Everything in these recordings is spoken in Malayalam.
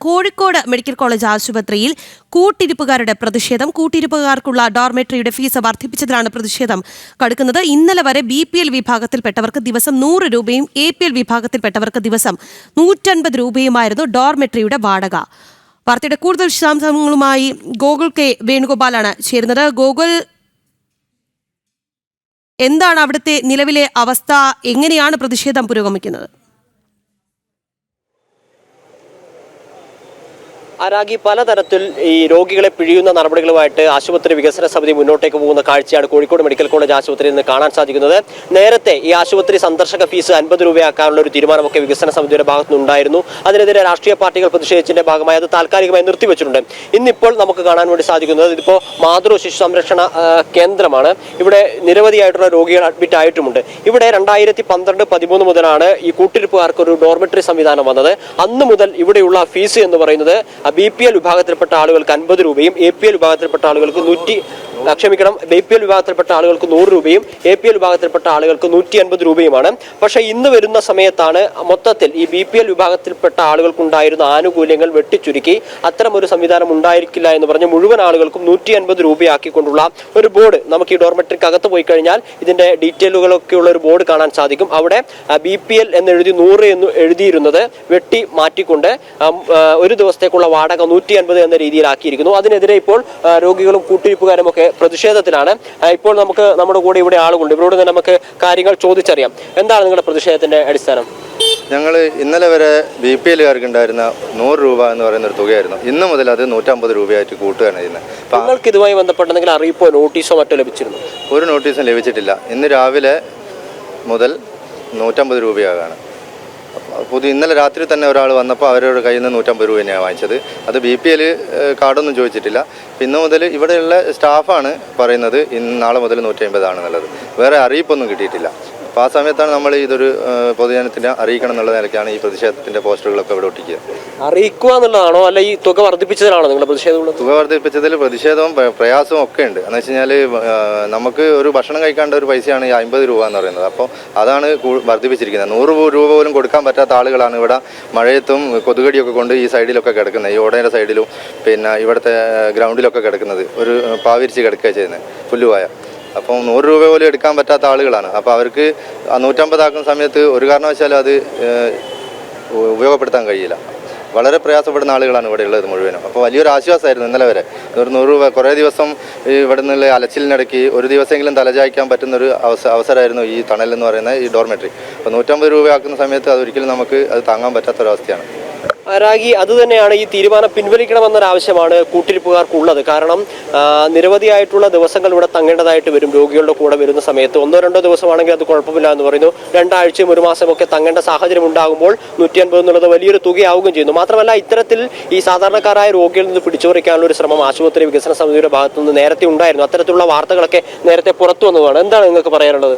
കോഴിക്കോട് മെഡിക്കൽ കോളേജ് ആശുപത്രിയിൽ കൂട്ടിരിപ്പുകാരുടെ പ്രതിഷേധം. കൂട്ടിരിപ്പുകാർക്കുള്ള ഡോർമെട്രിയുടെ ഫീസ് വർദ്ധിപ്പിച്ചതിലാണ് പ്രതിഷേധം കടുക്കുന്നത്. ഇന്നലെ വരെ BPL വിഭാഗത്തിൽപ്പെട്ടവർക്ക് ദിവസം 100 രൂപയും APL വിഭാഗത്തിൽപ്പെട്ടവർക്ക് ദിവസം 150 രൂപയുമായിരുന്നു ഡോർമെട്രിയുടെ വാടക. വാർത്തയുടെ കൂടുതൽ വിശദാംശങ്ങളുമായി ഗോകുൽ K വേണുഗോപാലാണ് ചേരുന്നത്. ഗോകുൽ, എന്താണ് അവിടുത്തെ നിലവിലെ അവസ്ഥ? എങ്ങനെയാണ് പ്രതിഷേധം പുരോഗമിക്കുന്നത്? അരാഗി, പലതരത്തിൽ ഈ രോഗികളെ പിഴിയുന്ന നടപടികളുമായിട്ട് ആശുപത്രി വികസന സമിതി മുന്നോട്ടേക്ക് പോകുന്ന കാഴ്ചയാണ് കോഴിക്കോട് മെഡിക്കൽ കോളേജ് ആശുപത്രിയിൽ നിന്ന് കാണാൻ സാധിക്കുന്നത്. നേരത്തെ ഈ ആശുപത്രി സന്ദർശക ഫീസ് 50 രൂപയാക്കാനുള്ള ഒരു തീരുമാനമൊക്കെ വികസന സമിതിയുടെ ഭാഗത്തുനിന്നുണ്ടായിരുന്നു. അതിനെതിരെ രാഷ്ട്രീയ പാർട്ടികൾ പ്രതിഷേധിച്ചതിന്റെ ഭാഗമായി അത് താൽക്കാലികമായി നിർത്തിവെച്ചിട്ടുണ്ട്. ഇന്നിപ്പോൾ നമുക്ക് കാണാൻ വേണ്ടി സാധിക്കുന്നത് ഇതിപ്പോൾ മാതൃ ശിശു സംരക്ഷണ കേന്ദ്രമാണ്. ഇവിടെ നിരവധിയായിട്ടുള്ള രോഗികൾ അഡ്മിറ്റ് ആയിട്ടുമുണ്ട്. ഇവിടെ 2012-13 മുതലാണ് ഈ കൂട്ടിരിപ്പുകാർക്ക് ഒരു ഡോർമെട്രി സംവിധാനം വന്നത്. അന്ന് മുതൽ ഇവിടെയുള്ള ഫീസ് എന്ന് പറയുന്നത് BPL വിഭാഗത്തിൽപ്പെട്ട ആളുകൾക്ക് 50 രൂപയും APL വിഭാഗത്തിൽപ്പെട്ട ആളുകൾക്ക് BPL വിഭാഗത്തിൽപ്പെട്ട ആളുകൾക്ക് 100 രൂപയും APL വിഭാഗത്തിൽപ്പെട്ട ആളുകൾക്ക് 150 രൂപയുമാണ്. പക്ഷേ ഇന്ന് വരുന്ന സമയത്താണ് മൊത്തത്തിൽ ഈ BPL വിഭാഗത്തിൽപ്പെട്ട ആളുകൾക്കുണ്ടായിരുന്ന ആനുകൂല്യങ്ങൾ വെട്ടിച്ചുരുക്കി അത്തരം ഒരു സംവിധാനം ഉണ്ടായിരിക്കില്ല എന്ന് പറഞ്ഞ് മുഴുവൻ ആളുകൾക്കും 150 രൂപയാക്കിക്കൊണ്ടുള്ള ഒരു ബോർഡ് നമുക്ക് ഈ ഡോർമെട്രിക്ക് അകത്ത് പോയി കഴിഞ്ഞാൽ ഇതിന്റെ ഡീറ്റെയിലുകളൊക്കെ ഉള്ള ഒരു ബോർഡ് കാണാൻ സാധിക്കും. അവിടെ BPL എന്നെഴുതി 100 എന്ന് എഴുതിയിരുന്നത് വെട്ടി മാറ്റിക്കൊണ്ട് ഒരു ദിവസത്തേക്കുള്ള വാടക 150 എന്ന രീതിയിലാക്കിയിരിക്കുന്നു. അതിനെതിരെ ഇപ്പോൾ രോഗികളും കൂട്ടിരിപ്പുകാരും ഒക്കെ പ്രതിഷേധത്തിലാണ്. ഇപ്പോൾ നമ്മുടെ കൂടെ ഇവിടെ ആളുകളുണ്ട്. ഇവരോട് തന്നെ നമുക്ക് കാര്യങ്ങൾ ചോദിച്ചറിയാം. എന്താണ് നിങ്ങളുടെ പ്രതിഷേധത്തിന്റെ അടിസ്ഥാനം? ഞങ്ങൾ ഇന്നലെ വരെ BPLകാർക്ക് ഉണ്ടായിരുന്ന 100 രൂപ എന്ന് പറയുന്ന ഒരു തുകയായിരുന്നു. ഇന്ന് മുതൽ അത് 150 രൂപയായിട്ട് കൂട്ടുകയാണ് ചെയ്യുന്നത്. നിങ്ങൾക്ക് ഇതുമായി ബന്ധപ്പെട്ടെങ്കിൽ അറിയിപ്പോ നോട്ടീസോ മറ്റോ ലഭിച്ചിരുന്നു? ഒരു നോട്ടീസും ലഭിച്ചിട്ടില്ല. ഇന്ന് രാവിലെ മുതൽ 150 രൂപയാകാണ്. ഇന്നലെ രാത്രി തന്നെ ഒരാൾ വന്നപ്പോൾ അവരുടെ കയ്യിൽ നിന്ന് 150 രൂപ തന്നെയാണ് വാങ്ങിച്ചത്. അത് BPL കാർഡൊന്നും ചോദിച്ചിട്ടില്ല. ഇന്ന് മുതൽ ഇവിടെയുള്ള സ്റ്റാഫാണ് പറയുന്നത് നാളെ മുതൽ 150 ആണെന്നുള്ളത്. വേറെ അറിയിപ്പൊന്നും കിട്ടിയിട്ടില്ല. അപ്പോൾ ആ സമയത്താണ് നമ്മൾ ഇതൊരു പൊതുജനത്തിനെ അറിയിക്കണം എന്നുള്ള നിലയ്ക്കാണ് ഈ പ്രതിഷേധത്തിൻ്റെ പോസ്റ്ററുകളൊക്കെ ഇവിടെ ഒട്ടിക്കുക. അറിയിക്കുക എന്നുള്ളതാണോ അല്ല ഈ തുക വർദ്ധിപ്പിച്ചതിനാണോ നിങ്ങളുടെ പ്രതിഷേധം? തുക വർദ്ധിപ്പിച്ചതിൽ പ്രതിഷേധവും പ്രയാസവും ഒക്കെ ഉണ്ട്. എന്ന് വെച്ച് കഴിഞ്ഞാൽ നമുക്ക് ഒരു ഭക്ഷണം കഴിക്കേണ്ട ഒരു പൈസയാണ് ഈ 50 രൂപ എന്ന് പറയുന്നത്. അപ്പോൾ അതാണ് വർദ്ധിപ്പിച്ചിരിക്കുന്നത്. 100 രൂപ പോലും കൊടുക്കാൻ പറ്റാത്ത ആളുകളാണ് ഇവിടെ മഴയത്തും കൊതുകടിയൊക്കെ കൊണ്ട് ഈ സൈഡിലൊക്കെ കിടക്കുന്നത്. ഈ ഓടയുടെ സൈഡിലും പിന്നെ ഇവിടുത്തെ ഗ്രൗണ്ടിലൊക്കെ കിടക്കുന്നത്. ഒരു പാവിരിച്ച് കിടക്കുക ചെയ്യുന്നത് പുല്ലുവായ. അപ്പം 100 രൂപ പോലും എടുക്കാൻ പറ്റാത്ത ആളുകളാണ്. അപ്പോൾ അവർക്ക് 150 ആക്കുന്ന സമയത്ത് ഒരു കാരണവശാലും അത് ഉപയോഗപ്പെടുത്താൻ കഴിയില്ല. വളരെ പ്രയാസപ്പെടുന്ന ആളുകളാണ് ഇവിടെ ഉള്ളത് മുഴുവനും. അപ്പോൾ വലിയൊരു ആശ്വാസമായിരുന്നു ഇന്നലെ വരെ. ഒരു 100 രൂപ കുറേ ദിവസം ഇവിടെ നിന്നുള്ള അലച്ചിലിനിടയ്ക്ക് ഒരു ദിവസമെങ്കിലും തലചായ്ക്കാൻ പറ്റുന്നൊരു അവസരമായിരുന്നു ഈ തണൽ എന്ന് പറയുന്ന ഈ ഡോർമെട്രി. അപ്പോൾ 150 രൂപ ആക്കുന്ന സമയത്ത് അതൊരിക്കലും നമുക്ക് അത് താങ്ങാൻ പറ്റാത്തൊരവസ്ഥയാണ്. രാഗി, അതുതന്നെയാണ് ഈ തീരുമാനം പിൻവലിക്കണമെന്നൊരാവശ്യമാണ് കൂട്ടിരിപ്പുകാർക്കുള്ളത്. കാരണം നിരവധിയായിട്ടുള്ള ദിവസങ്ങൾ ഇവിടെ തങ്ങേണ്ടതായിട്ട് വരും. രോഗികളുടെ കൂടെ വരുന്ന സമയത്ത് 1-2 ദിവസമാണെങ്കിൽ അത് കുഴപ്പമില്ല എന്ന് പറയുന്നു. 2 ആഴ്ചയും 1 മാസമൊക്കെ തങ്ങേണ്ട സാഹചര്യം ഉണ്ടാകുമ്പോൾ 150 എന്നുള്ളത് വലിയൊരു തുകയാവുകയും ചെയ്യുന്നു. മാത്രമല്ല ഇത്തരത്തിൽ ഈ സാധാരണക്കാരായ രോഗികളിൽ നിന്ന് പിടിച്ചുപറിക്കാനുള്ള ഒരു ശ്രമം ആശുപത്രി വികസന സമിതിയുടെ ഭാഗത്തുനിന്ന് നേരത്തെ ഉണ്ടായിരുന്നു. അത്തരത്തിലുള്ള വാർത്തകളൊക്കെ നേരത്തെ പുറത്തു വന്നതാണ്. എന്താണ് നിങ്ങൾക്ക് പറയാനുള്ളത്?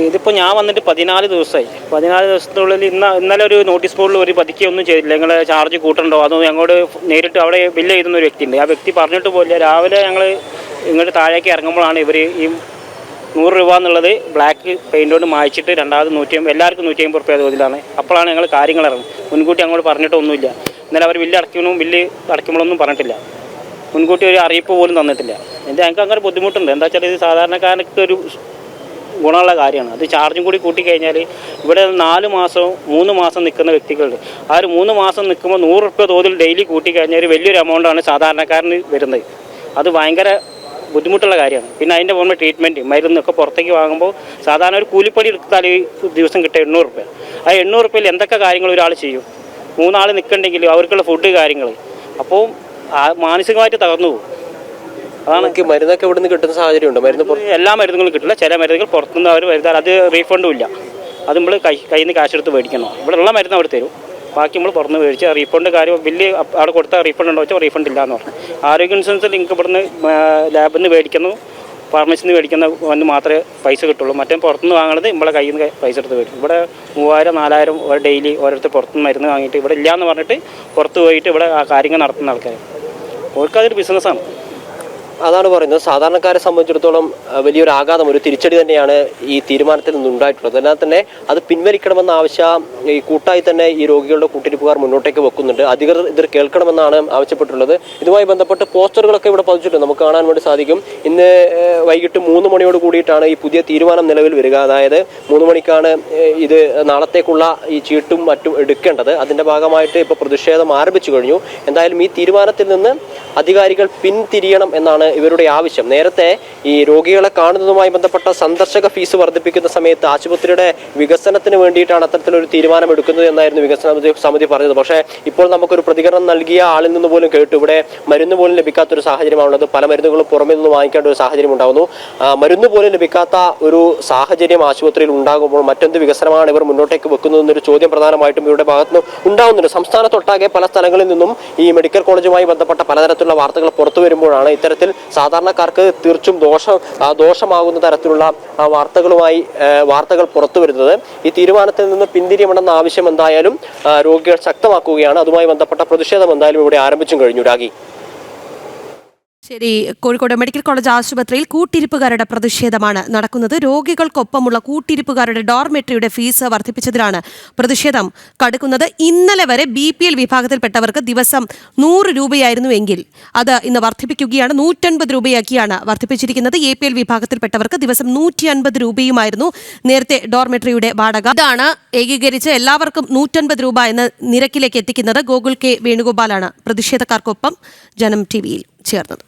ഇതിപ്പോൾ ഞാൻ വന്നിട്ട് 14 ദിവസമായി. 14 ദിവസത്തിനുള്ളിൽ ഇന്നലെ ഒരു നോട്ടീസ് ബോർഡിൽ ഒരു പതുക്കിയൊന്നും ചെയ്തില്ല. ഞങ്ങൾ ചാർജ് കൂട്ടണ്ടോ അതോ ഞങ്ങളോട് നേരിട്ട് അവിടെ ബില്ല് ചെയ്യുന്ന ഒരു വ്യക്തിയുണ്ട്. ആ വ്യക്തി പറഞ്ഞിട്ട് പോലില്ല. രാവിലെ ഞങ്ങൾ ഇങ്ങോട്ട് താഴേക്ക് ഇറങ്ങുമ്പോഴാണ് ഇവർ ഈ 100 രൂപ എന്നുള്ളത് ബ്ലാക്ക് പെയിൻ്റ് കൊണ്ട് മായ്ച്ചിട്ട് രണ്ടാമത് 150 എല്ലാവർക്കും 150 രൂപ തോതിലാണ്. അപ്പോഴാണ് ഞങ്ങൾ കാര്യങ്ങൾ ഇറങ്ങും. മുൻകൂട്ടി അങ്ങോട്ട് പറഞ്ഞിട്ടൊന്നുമില്ല. ഇന്നലെ അവർ ബില്ല് അടയ്ക്കുമ്പോഴൊന്നും പറഞ്ഞിട്ടില്ല. മുൻകൂട്ടി ഒരു അറിയിപ്പ് പോലും തന്നിട്ടില്ല. ഞങ്ങൾക്ക് അങ്ങനെ ബുദ്ധിമുട്ടുണ്ട്. എന്താ വെച്ചാൽ ഇത് സാധാരണക്കാർക്ക് ഒരു ഗുണമുള്ള കാര്യമാണ്. അത് ചാർജും കൂടി കൂട്ടിക്കഴിഞ്ഞാൽ ഇവിടെ 4 മാസവും 3 മാസം നിൽക്കുന്ന വ്യക്തികളുണ്ട്. ആ ഒരു 3 മാസം നിൽക്കുമ്പോൾ 100 രൂപ തോതിൽ ഡെയിലി കൂട്ടിക്കഴിഞ്ഞാൽ ഒരു വലിയൊരു എമൗണ്ടാണ് സാധാരണക്കാരന് വരുന്നത്. അത് ഭയങ്കര ബുദ്ധിമുട്ടുള്ള കാര്യമാണ്. പിന്നെ അതിൻ്റെ പുറമെ ട്രീറ്റ്മെൻറ്റ് മരുന്നൊക്കെ പുറത്തേക്ക് വാങ്ങുമ്പോൾ സാധാരണ ഒരു കൂലിപ്പണി എടുത്താൽ ദിവസം കിട്ടുക 800 രൂപ. ആ 800 രൂപയിൽ എന്തൊക്കെ കാര്യങ്ങൾ ഒരാൾ ചെയ്യും? 3 ആൾ നിൽക്കണ്ടെങ്കിൽ അവർക്കുള്ള ഫുഡ് കാര്യങ്ങൾ. അപ്പോൾ മാനസികമായിട്ട് തകർന്നു പോകും. അതാണ് മരുന്നൊക്കെ ഇവിടെ നിന്ന് കിട്ടുന്ന സാഹചര്യമുണ്ട്. എല്ലാ മരുന്നുകളും കിട്ടില്ല. ചില മരുന്നുകൾ പുറത്തുനിന്ന് അവർ വരുത്താൽ അത് റീഫണ്ടും ഇല്ല. അത് നമ്മൾ കയ്യിൽ നിന്ന് കാശ് എടുത്ത് മേടിക്കണം. ഇവിടെ ഉള്ള മരുന്ന് അവർ തരും. ബാക്കി നമ്മൾ പുറത്ത് മേടിച്ച് റീഫണ്ട് കാര്യം ബില്ല് അവിടെ കൊടുത്താൽ റീഫണ്ട് ഉണ്ടോ വെച്ചാൽ റീഫണ്ട് ഇല്ല എന്ന് പറഞ്ഞു. ആരോഗ്യ ഇൻഷുറൻസിൽ നിങ്ങൾക്ക് ഇവിടുന്ന് ലാബിൽ നിന്ന് മേടിക്കുന്നു, ഫാർമസിയിൽ നിന്ന് മേടിക്കുന്ന വന്ന് മാത്രമേ പൈസ കിട്ടുള്ളൂ. മറ്റേ പുറത്തുനിന്ന് വാങ്ങുന്നത് നമ്മളെ കയ്യിൽ നിന്ന് പൈസ എടുത്ത് മേടിക്കും. ഇവിടെ 3000-4000 ഡെയിലി ഓരോരുത്തർ പുറത്തുനിന്ന് മരുന്ന് വാങ്ങിയിട്ട് ഇവിടെ ഇല്ലയെന്ന് പറഞ്ഞിട്ട് പുറത്ത് പോയിട്ട് ഇവിടെ ആ കാര്യങ്ങൾ നടത്തുന്ന ആൾക്കാർ. അവർക്കതൊരു ബിസിനസ്സാണ്. അതാണ് പറയുന്നത്. സാധാരണക്കാരെ സംബന്ധിച്ചിടത്തോളം വലിയൊരു ആഘാതം, ഒരു തിരിച്ചടി തന്നെയാണ് ഈ തീരുമാനത്തിൽ നിന്നുണ്ടായിട്ടുള്ളത്. അതിനാൽ തന്നെ അത് പിൻവലിക്കണമെന്ന ആവശ്യം ഈ കൂട്ടായി തന്നെ ഈ രോഗികളുടെ കൂട്ടിരിപ്പുകാർ മുന്നോട്ടേക്ക് വെക്കുന്നുണ്ട്. അധികൃതർ ഇത് കേൾക്കണമെന്നാണ് ആവശ്യപ്പെട്ടുള്ളത്. ഇതുമായി ബന്ധപ്പെട്ട് പോസ്റ്ററുകളൊക്കെ ഇവിടെ പതിച്ചിട്ടുണ്ട്, നമുക്ക് കാണാൻ വേണ്ടി സാധിക്കും. ഇന്ന് വൈകിട്ട് 3 മണിയോട് കൂടിയിട്ടാണ് ഈ പുതിയ തീരുമാനം നിലവിൽ വരിക. അതായത് 3 മണിക്കാണ് ഇത് നാളത്തേക്കുള്ള ഈ ചീട്ടും മറ്റും എടുക്കേണ്ടത്. അതിന്റെ ഭാഗമായിട്ട് ഇപ്പോൾ പ്രതിഷേധം ആരംഭിച്ചു കഴിഞ്ഞു. എന്തായാലും ഈ തീരുമാനത്തിൽ നിന്ന് അധികാരികൾ പിന്തിരിയണം എന്നാണ് ഇവരുടെ ആവശ്യം. നേരത്തെ ഈ രോഗികളെ കാണുന്നതുമായി ബന്ധപ്പെട്ട സന്ദർശക ഫീസ് വർദ്ധിപ്പിക്കുന്ന സമയത്ത് ആശുപത്രിയുടെ വികസനത്തിന് വേണ്ടിയിട്ടാണ് അത്തരത്തിലൊരു തീരുമാനം എടുക്കുന്നത് എന്നായിരുന്നു വികസന സമിതി പറഞ്ഞത്. പക്ഷേ ഇപ്പോൾ നമുക്കൊരു പ്രതികരണം നൽകിയ ആളിൽ നിന്ന് പോലും കേട്ടു ഇവിടെ മരുന്ന് പോലും ലഭിക്കാത്തൊരു സാഹചര്യമാണുള്ളത്. പല മരുന്നുകളും പുറമെ നിന്ന് വാങ്ങിക്കേണ്ട ഒരു സാഹചര്യം ഉണ്ടാകുന്നു. മരുന്ന് പോലും ലഭിക്കാത്ത ഒരു സാഹചര്യം ആശുപത്രിയിൽ ഉണ്ടാകുമ്പോൾ മറ്റെന്ത് വികസനമാണ് ഇവർ മുന്നോട്ടേക്ക് വെക്കുന്നതെന്നൊരു ചോദ്യം പ്രധാനമായിട്ടും ഇവരുടെ ഭാഗത്ത് നിന്ന് ഉണ്ടാകുന്നുണ്ട്. സംസ്ഥാനത്തൊട്ടാകെ പല സ്ഥലങ്ങളിൽ നിന്നും ഈ മെഡിക്കൽ കോളേജുമായി ബന്ധപ്പെട്ട പലതരത്തിലുള്ള വാർത്തകൾ പുറത്തു വരുമ്പോഴാണ് ഇത്തരത്തിൽ സാധാരണക്കാർക്ക് തീർച്ചും ദോഷമാകുന്ന തരത്തിലുള്ള വാർത്തകൾ പുറത്തു വരുന്നത്. ഈ തീരുമാനത്തിൽ നിന്ന് പിന്തിരിയണമെന്ന ആവശ്യം എന്തായാലും രോഗികൾ ശക്തമാക്കുകയാണ്. അതുമായി ബന്ധപ്പെട്ട പ്രതിഷേധം എന്തായാലും ഇവിടെ ആരംഭിച്ചും കഴിഞ്ഞു. രാഗി. ശരി, കോഴിക്കോട് മെഡിക്കൽ കോളേജ് ആശുപത്രിയിൽ കൂട്ടിരിപ്പുകാരുടെ പ്രതിഷേധമാണ് നടക്കുന്നത്. രോഗികൾക്കൊപ്പമുള്ള കൂട്ടിരിപ്പുകാരുടെ ഡോർമെട്രിയുടെ ഫീസ് വർദ്ധിപ്പിച്ചതിലാണ് പ്രതിഷേധം കടുക്കുന്നത്. ഇന്നലെ വരെ BPL വിഭാഗത്തിൽപ്പെട്ടവർക്ക് ദിവസം 100 രൂപയായിരുന്നുവെങ്കിൽ അത് ഇന്ന് വർദ്ധിപ്പിക്കുകയാണ്. 150 രൂപയാക്കിയാണ് വർദ്ധിപ്പിച്ചിരിക്കുന്നത്. APL വിഭാഗത്തിൽപ്പെട്ടവർക്ക് ദിവസം 150 രൂപയുമായിരുന്നു നേരത്തെ ഡോർമെട്രിയുടെ വാടക. ഇതാണ് ഏകീകരിച്ച് എല്ലാവർക്കും 150 രൂപ എന്ന നിരക്കിലേക്ക് എത്തിക്കുന്നത്. ഗോകുൽ K വേണുഗോപാലാണ് പ്രതിഷേധക്കാർക്കൊപ്പം ജനം TVയിൽ ചേർന്നത്.